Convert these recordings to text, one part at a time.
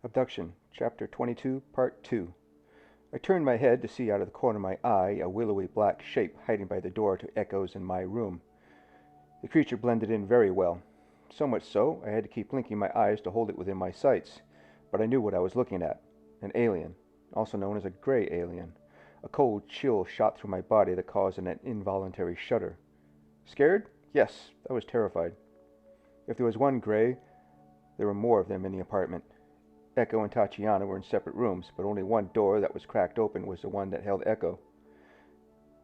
Abduction, Chapter 22, Part 2. I turned my head to see out of the corner of my eye a willowy black shape hiding by the door to Echo's in my room. The creature blended in very well, so much so I had to keep blinking my eyes to hold it within my sights, but I knew what I was looking at. An alien, also known as a gray alien. A cold chill shot through my body that caused an involuntary shudder. Scared? Yes, I was terrified. If there was one gray, there were more of them in the apartment. Echo and Tatiana were in separate rooms, but only one door that was cracked open was the one that held Echo.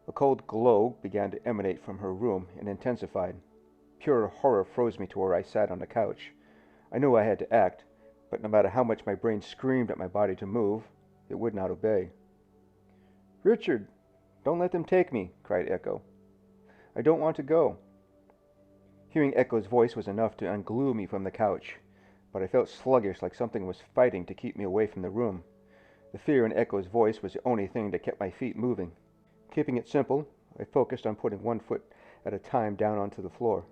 A cold glow began to emanate from her room and intensified. Pure horror froze me to where I sat on the couch. I knew I had to act, but no matter how much my brain screamed at my body to move, it would not obey. "Richard, don't let them take me," cried Echo. "I don't want to go." Hearing Echo's voice was enough to unglue me from the couch, but I felt sluggish, like something was fighting to keep me away from the room. The fear in Echo's voice was the only thing that kept my feet moving. Keeping it simple, I focused on putting one foot at a time down onto the floor.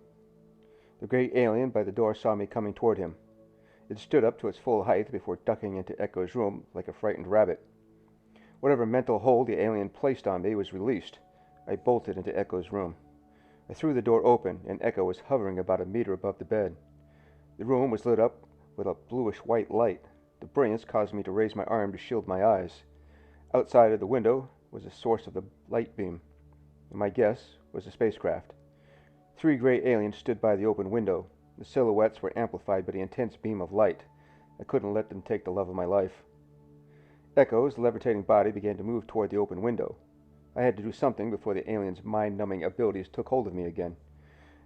The great alien by the door saw me coming toward him. It stood up to its full height before ducking into Echo's room like a frightened rabbit. Whatever mental hold the alien placed on me was released. I bolted into Echo's room. I threw the door open, and Echo was hovering about a meter above the bed. The room was lit up with a bluish-white light. The brilliance caused me to raise my arm to shield my eyes. Outside of the window was the source of the light beam, and my guess was a spacecraft. 3 gray aliens stood by the open window. The silhouettes were amplified by the intense beam of light. I couldn't let them take the love of my life. Echo's levitating body began to move toward the open window. I had to do something before the aliens' mind-numbing abilities took hold of me again.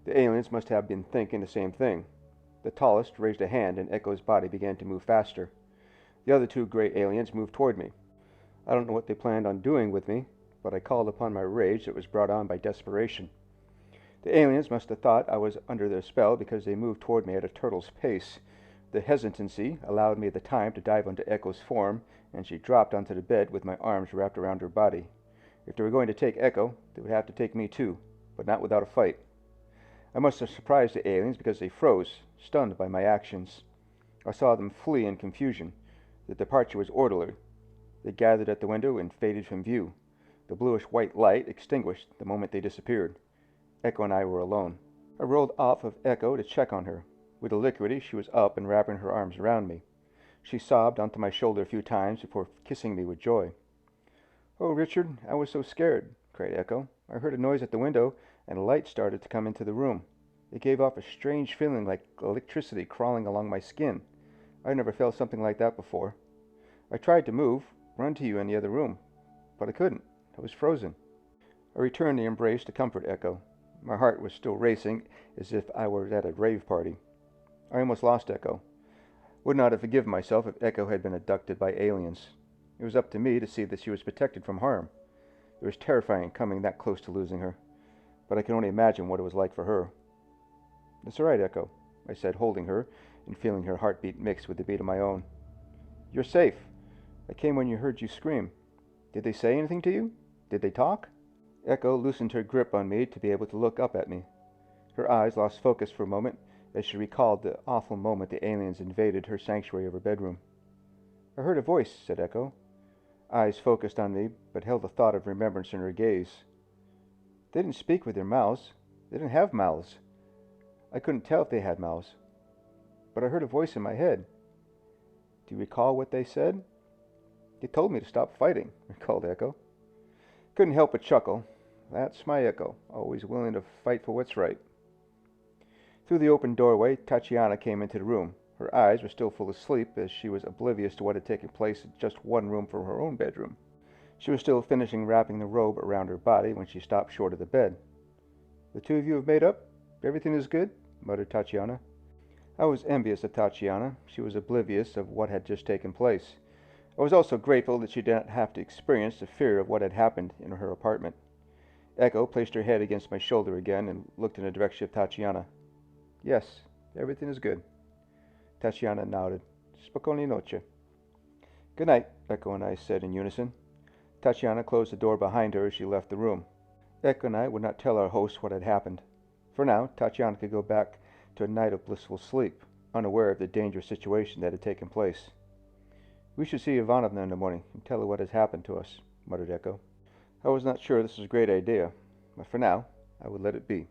The aliens must have been thinking the same thing. The tallest raised a hand, and Echo's body began to move faster. The other 2 gray aliens moved toward me. I don't know what they planned on doing with me, but I called upon my rage that was brought on by desperation. The aliens must have thought I was under their spell because they moved toward me at a turtle's pace. The hesitancy allowed me the time to dive onto Echo's form, and she dropped onto the bed with my arms wrapped around her body. If they were going to take Echo, they would have to take me too, but not without a fight. I must have surprised the aliens because they froze, stunned by my actions. I saw them flee in confusion. The departure was orderly. They gathered at the window and faded from view. The bluish-white light extinguished the moment they disappeared. Echo and I were alone. I rolled off of Echo to check on her. With alacrity, she was up and wrapping her arms around me. She sobbed onto my shoulder a few times before kissing me with joy. "Oh, Richard, I was so scared," cried Echo. "I heard a noise at the window, and a light started to come into the room. It gave off a strange feeling like electricity crawling along my skin. I never felt something like that before. I tried to move, run to you in the other room, but I couldn't. I was frozen." I returned the embrace to comfort Echo. My heart was still racing, as if I were at a rave party. I almost lost Echo. Would not have forgiven myself if Echo had been abducted by aliens. It was up to me to see that she was protected from harm. It was terrifying coming that close to losing her, but I can only imagine what it was like for her. "It's all right, Echo," I said, holding her and feeling her heartbeat mix with the beat of my own. "You're safe. I came when you heard you scream. Did they say anything to you? Did they talk?" Echo loosened her grip on me to be able to look up at me. Her eyes lost focus for a moment as she recalled the awful moment the aliens invaded her sanctuary of her bedroom. "I heard a voice," said Echo. Eyes focused on me, but held the thought of remembrance in her gaze. "They didn't speak with their mouths. They didn't have mouths. I couldn't tell if they had mouths. But I heard a voice in my head." "Do you recall what they said?" "They told me to stop fighting," recalled Echo. Couldn't help but chuckle. That's my Echo, always willing to fight for what's right. Through the open doorway, Tatiana came into the room. Her eyes were still full of sleep, as she was oblivious to what had taken place in just one room from her own bedroom. She was still finishing wrapping the robe around her body when she stopped short of the bed. "The 2 of you have made up? Everything is good?" muttered Tatiana. I was envious of Tatiana. She was oblivious of what had just taken place. I was also grateful that she did not have to experience the fear of what had happened in her apartment. Echo placed her head against my shoulder again and looked in the direction of Tatiana. "Yes, everything is good." Tatiana nodded. "Spokojnej noche." "Good night," Echo and I said in unison. Tatiana closed the door behind her as she left the room. Echo and I would not tell our host what had happened. For now, Tatiana could go back to a night of blissful sleep, unaware of the dangerous situation that had taken place. "We should see Ivanovna in the morning and tell her what has happened to us," muttered Echo. I was not sure this was a great idea, but for now I would let it be.